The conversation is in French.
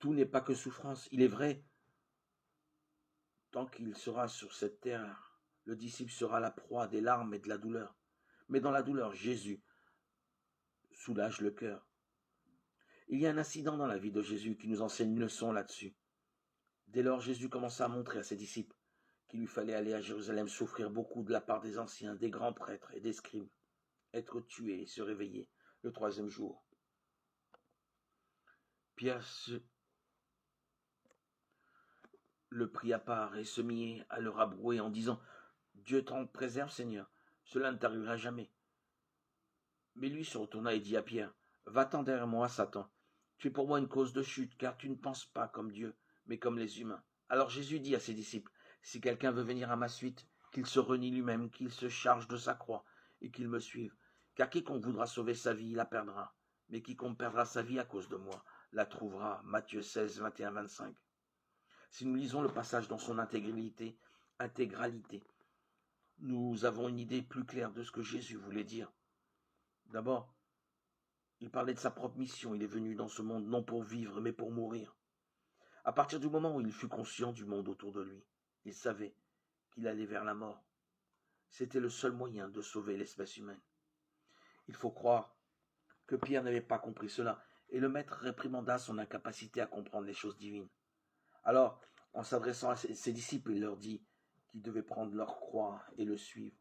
Tout n'est pas que souffrance. Il est vrai, tant qu'il sera sur cette terre, le disciple sera la proie des larmes et de la douleur. Mais dans la douleur, Jésus soulage le cœur. Il y a un incident dans la vie de Jésus qui nous enseigne une leçon là-dessus. Dès lors, Jésus commença à montrer à ses disciples qu'il lui fallait aller à Jérusalem souffrir beaucoup de la part des anciens, des grands prêtres et des scribes, être tué et se réveiller le troisième jour. Pierre le prit à part et se mit à le rabrouer en disant « Dieu t'en préserve, Seigneur, cela ne t'arrivera jamais. » Mais lui se retourna et dit à Pierre « Va-t'en derrière moi, Satan. Tu es pour moi une cause de chute, car tu ne penses pas comme Dieu, mais comme les humains. » Alors Jésus dit à ses disciples « Si quelqu'un veut venir à ma suite, qu'il se renie lui-même, qu'il se charge de sa croix et qu'il me suive. Car quiconque voudra sauver sa vie, la perdra. Mais quiconque perdra sa vie à cause de moi, la trouvera. » Matthieu 16, 21, 25. Si nous lisons le passage dans son intégralité, nous avons une idée plus claire de ce que Jésus voulait dire. D'abord, il parlait de sa propre mission. Il est venu dans ce monde non pour vivre, mais pour mourir. À partir du moment où il fut conscient du monde autour de lui, il savait qu'il allait vers la mort. C'était le seul moyen de sauver l'espèce humaine. Il faut croire que Pierre n'avait pas compris cela, et le maître réprimanda son incapacité à comprendre les choses divines. Alors, en s'adressant à ses disciples, il leur dit qu'ils devaient prendre leur croix et le suivre.